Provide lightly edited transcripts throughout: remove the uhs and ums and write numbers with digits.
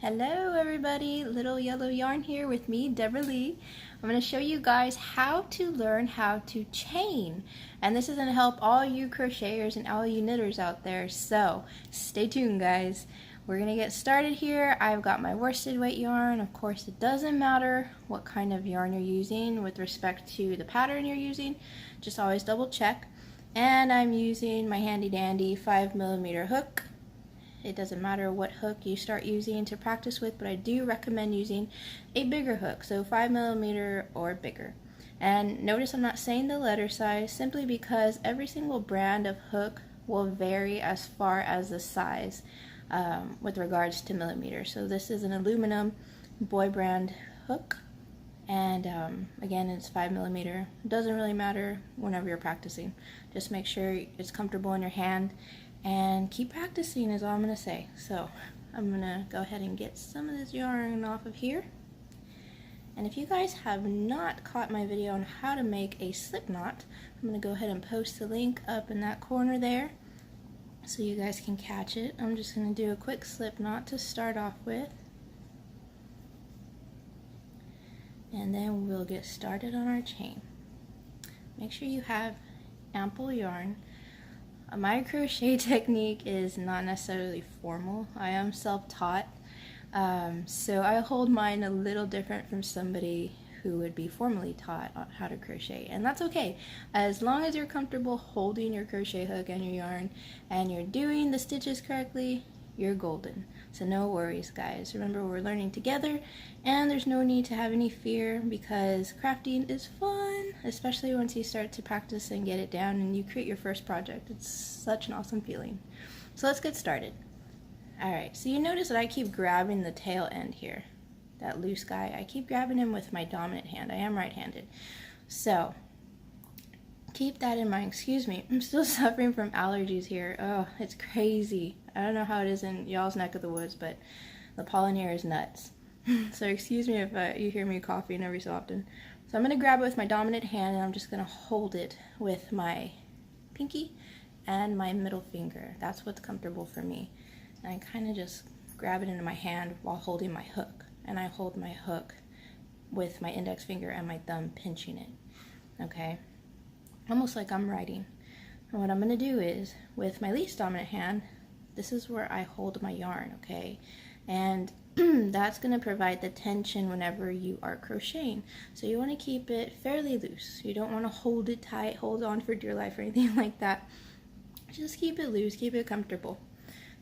Hello everybody, Little Yellow Yarn here with me, Deborah Lee. I'm going to show you guys how to learn how to chain. And this is going to help all you crocheters and all you knitters out there. So stay tuned guys. We're going to get started here. I've got my worsted weight yarn. Of course it doesn't matter what kind of yarn you're using with respect to the pattern you're using. Just always double check. And I'm using my handy dandy 5mm hook. It doesn't matter what hook you start using to practice with, but I do recommend using a bigger hook, so 5mm or bigger. And notice I'm not saying the letter size simply because every single brand of hook will vary as far as the size with regards to millimeters. So this is an aluminum boy brand hook, and again it's 5mm. It doesn't really matter whenever you're practicing. Just make sure it's comfortable in your hand and keep practicing is all I'm going to say. So I'm going to go ahead and get some of this yarn off of here. And if you guys have not caught my video on how to make a slip knot, I'm going to go ahead and post the link up in that corner there so you guys can catch it. I'm just going to do a quick slip knot to start off with, and then we'll get started on our chain. Make sure you have ample yarn. My crochet technique is not necessarily formal. I am self-taught, so I hold mine a little different from somebody who would be formally taught on how to crochet, and that's okay. As long as you're comfortable holding your crochet hook and your yarn and you're doing the stitches correctly, you're golden. So no worries guys. Remember, we're learning together and there's no need to have any fear because crafting is fun, especially once you start to practice and get it down and you create your first project. It's such an awesome feeling. So let's get started. Alright, so you notice that I keep grabbing the tail end here, that loose guy. I keep grabbing him with my dominant hand. I am right-handed. So keep that in mind. Excuse me, I'm still suffering from allergies here. Oh, it's crazy. I don't know how it is in y'all's neck of the woods, but the pollen here is nuts. So excuse me if you hear me coughing every so often. So I'm going to grab it with my dominant hand and I'm just going to hold it with my pinky and my middle finger. That's what's comfortable for me. And I kind of just grab it into my hand while holding my hook. And I hold my hook with my index finger and my thumb pinching it. Okay? Almost like I'm writing. And what I'm going to do is, with my least dominant hand, this is where I hold my yarn, okay? And that's going to provide the tension whenever you are crocheting. So you want to keep it fairly loose. You don't want to hold it tight, hold on for dear life or anything like that. Just keep it loose, keep it comfortable.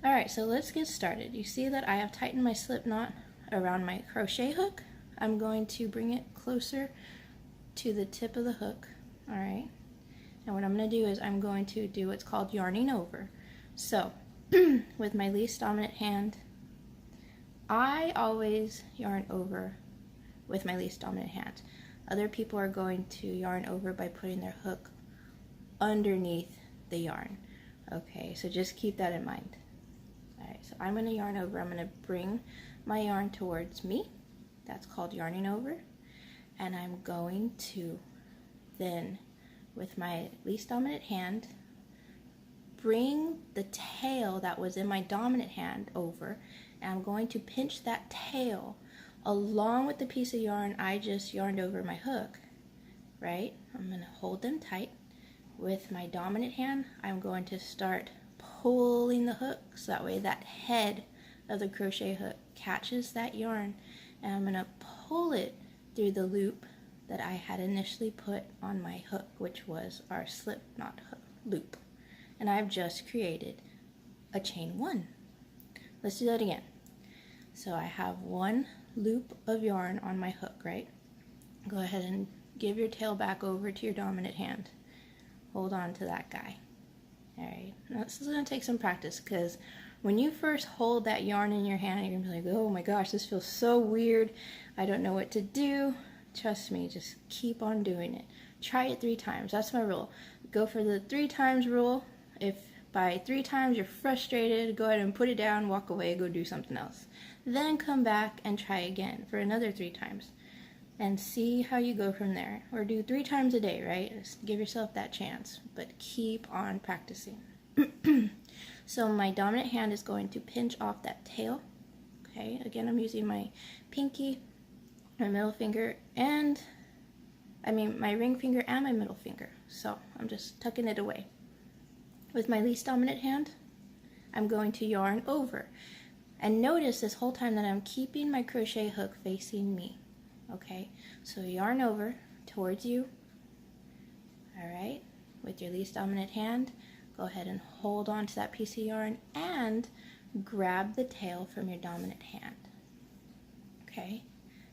Alright, so let's get started. You see that I have tightened my slip knot around my crochet hook. I'm going to bring it closer to the tip of the hook, alright? And what I'm going to do is I'm going to do what's called yarning over. So, with my least dominant hand, I always yarn over with my least dominant hand. Other people are going to yarn over by putting their hook underneath the yarn. Okay, so just keep that in mind. Alright, so I'm going to yarn over. I'm going to bring my yarn towards me. That's called yarning over. And I'm going to then, with my least dominant hand, bring the tail that was in my dominant hand over, and I'm going to pinch that tail along with the piece of yarn I just yarned over my hook, right? I'm going to hold them tight. With my dominant hand, I'm going to start pulling the hook so that way that head of the crochet hook catches that yarn, and I'm going to pull it through the loop that I had initially put on my hook, which was our slip knot loop. And I've just created a chain one. Let's do that again. So I have one loop of yarn on my hook, right? Go ahead and give your tail back over to your dominant hand. Hold on to that guy. Alright, now this is going to take some practice because when you first hold that yarn in your hand, you're going to be like, oh my gosh, this feels so weird. I don't know what to do. Trust me, just keep on doing it. Try it 3 times. That's my rule. Go for the 3 times rule. If by 3 times you're frustrated, go ahead and put it down, walk away, go do something else. Then come back and try again for another 3 times. And see how you go from there. Or do 3 times a day, right? Just give yourself that chance. But keep on practicing. So my dominant hand is going to pinch off that tail. Okay, again, I'm using my pinky, my middle finger, and my ring finger and my middle finger. So I'm just tucking it away. With my least dominant hand, I'm going to yarn over. And notice this whole time that I'm keeping my crochet hook facing me. Okay, so yarn over towards you. All right, with your least dominant hand, go ahead and hold on to that piece of yarn and grab the tail from your dominant hand. Okay,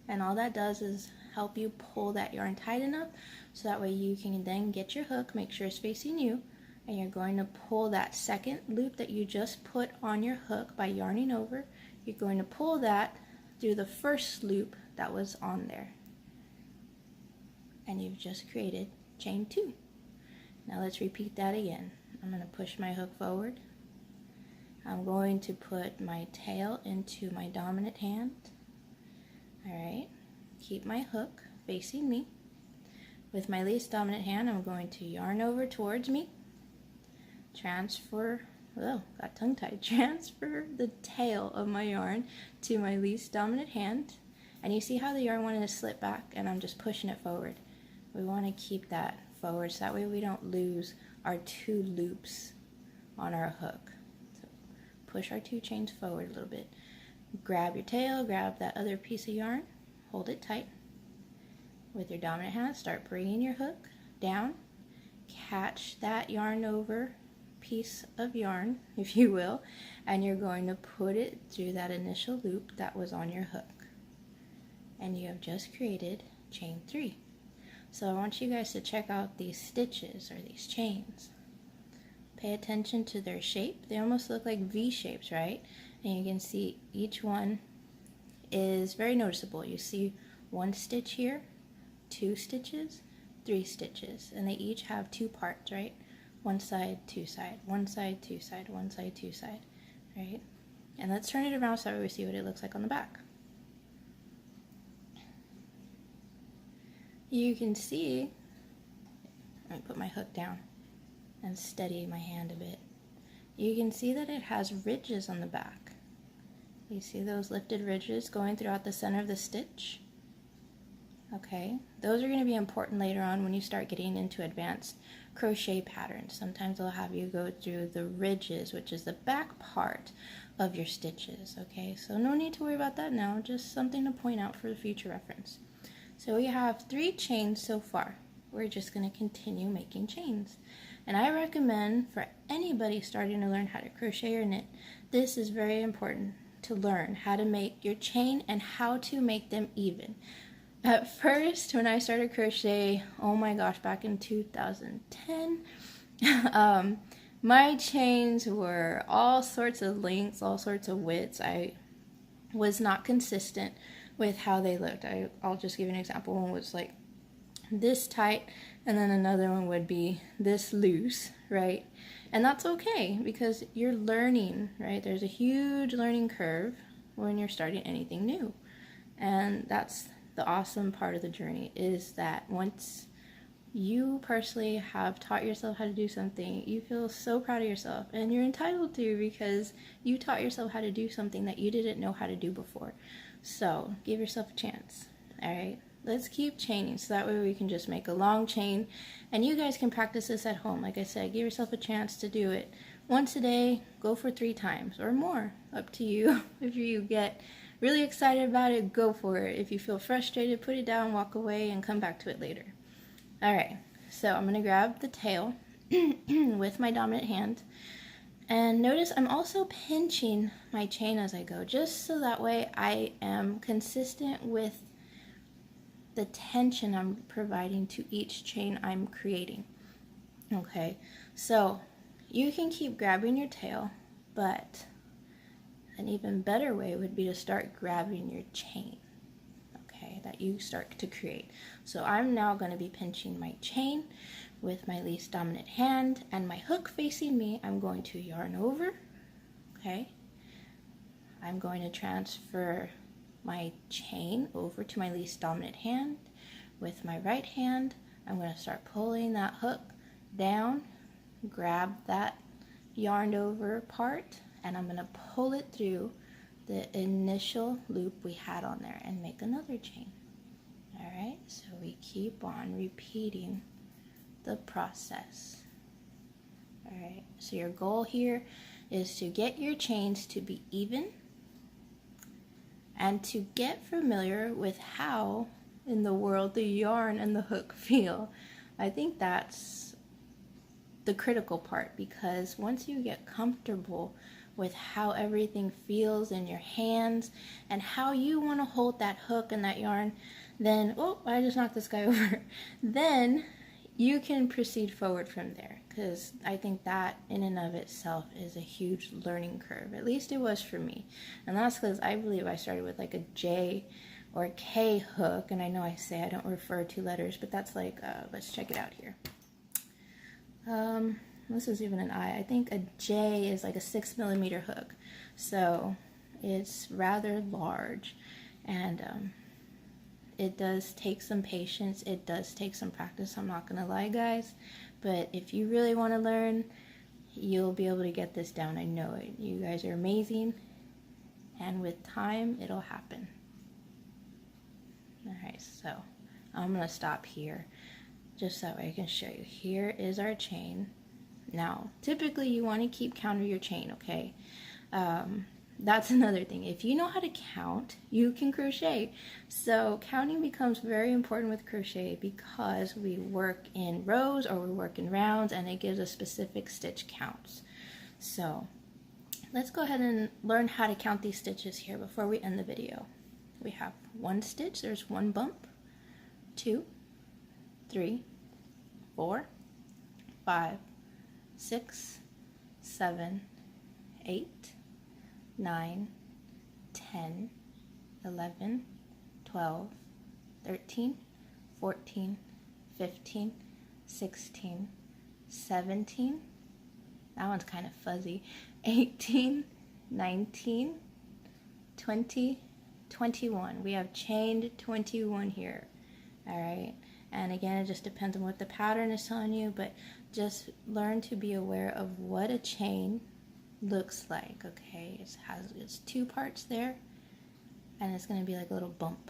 and all that does is help you pull that yarn tight enough so that way you can then get your hook, make sure it's facing you, and you're going to pull that second loop that you just put on your hook by yarning over. You're going to pull that through the first loop that was on there. And you've just created chain 2. Now let's repeat that again. I'm going to push my hook forward. I'm going to put my tail into my dominant hand. Alright, keep my hook facing me. With my least dominant hand, I'm going to yarn over towards me. Transfer the tail of my yarn to my least dominant hand. And you see how the yarn wanted to slip back, and I'm just pushing it forward. We want to keep that forward so that way we don't lose our 2 loops on our hook. So push our 2 chains forward a little bit. Grab your tail, grab that other piece of yarn, hold it tight. With your dominant hand, start bringing your hook down. Catch that yarn over piece of yarn, if you will, and you're going to put it through that initial loop that was on your hook. And you have just created chain 3. So I want you guys to check out these stitches or these chains. Pay attention to their shape. They almost look like V shapes, right? And you can see each one is very noticeable. You see 1 stitch here, 2 stitches, 3 stitches, and they each have 2 parts, right? 1 side, 2 side, 1 side, 2 side, 1 side, 2 side, right? And let's turn it around so that we see what it looks like on the back. You can see, let me put my hook down and steady my hand a bit. You can see that it has ridges on the back. You see those lifted ridges going throughout the center of the stitch? Okay, those are going to be important later on when you start getting into advanced crochet patterns. Sometimes they'll have you go through the ridges, which is the back part of your stitches. Okay, so no need to worry about that now, just something to point out for the future reference. So we have 3 chains so far. We're just going to continue making chains. And I recommend for anybody starting to learn how to crochet or knit, this is very important to learn how to make your chain and how to make them even. At first, when I started crochet, oh my gosh, back in 2010, my chains were all sorts of lengths, all sorts of widths. I was not consistent with how they looked. I'll just give you an example. One was like this tight, and then another one would be this loose, right? And that's okay because you're learning, right? There's a huge learning curve when you're starting anything new. And that's the awesome part of the journey, is that once you personally have taught yourself how to do something, you feel so proud of yourself, and you're entitled to, because you taught yourself how to do something that you didn't know how to do before. So give yourself a chance. All right, let's keep chaining so that way we can just make a long chain, and you guys can practice this at home. Like I said, give yourself a chance to do it once a day. Go for 3 times or more, up to you. If you get really excited about it, go for it. If you feel frustrated, put it down, walk away, and come back to it later. Alright, so I'm going to grab the tail with my dominant hand. And notice I'm also pinching my chain as I go, just so that way I am consistent with the tension I'm providing to each chain I'm creating. Okay, so you can keep grabbing your tail, but an even better way would be to start grabbing your chain, okay, that you start to create. So I'm now going to be pinching my chain with my least dominant hand, and my hook facing me. I'm going to yarn over, okay. I'm going to transfer my chain over to my least dominant hand. With my right hand, I'm going to start pulling that hook down, grab that yarned over part, and I'm going to pull it through the initial loop we had on there and make another chain. All right, so we keep on repeating the process. All right, so your goal here is to get your chains to be even and to get familiar with how in the world the yarn and the hook feel. I think that's the critical part, because once you get comfortable with how everything feels in your hands and how you want to hold that hook and that yarn, then, oh, I just knocked this guy over, then you can proceed forward from there, because I think that in and of itself is a huge learning curve. At least it was for me. And that's because I believe I started with like a J or a K hook, and I know I say I don't refer to letters, but that's like, let's check it out here. This is even an I. I think a J is like a 6mm hook, so it's rather large, and it does take some patience, it does take some practice, I'm not gonna lie guys, but if you really want to learn, you'll be able to get this down. I know it. You guys are amazing, and with time it'll happen. Alright, so I'm gonna stop here just so that way I can show you. Here is our chain. Now typically you want to keep count of your chain, okay? That's another thing. If you know how to count, you can crochet. So counting becomes very important with crochet because we work in rows or we work in rounds, and it gives us specific stitch counts. So let's go ahead and learn how to count these stitches here before we end the video. We have 1 stitch, there's 1 bump, 2, 3, 4, 5, 6, 7, 8, 9, 10, 11, 12, 13, 14, 15, 16, 17, that one's kind of fuzzy, 18, 19, 20, 21. We have chained 21 here. Alright, and again, it just depends on what the pattern is telling you, but just learn to be aware of what a chain looks like, okay? It's 2 parts there, and it's going to be like a little bump.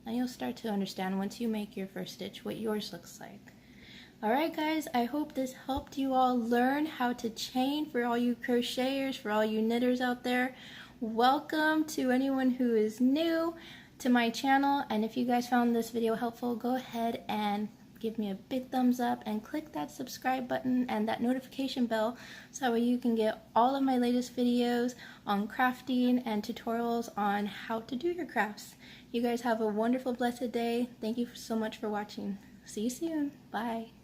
And you'll start to understand once you make your first stitch what yours looks like. Alright guys, I hope this helped you all learn how to chain. For all you crocheters, for all you knitters out there, welcome to anyone who is new to my channel. And if you guys found this video helpful, go ahead and give me a big thumbs up and click that subscribe button and that notification bell so that way you can get all of my latest videos on crafting and tutorials on how to do your crafts. You guys have a wonderful, blessed day. Thank you so much for watching. See you soon. Bye.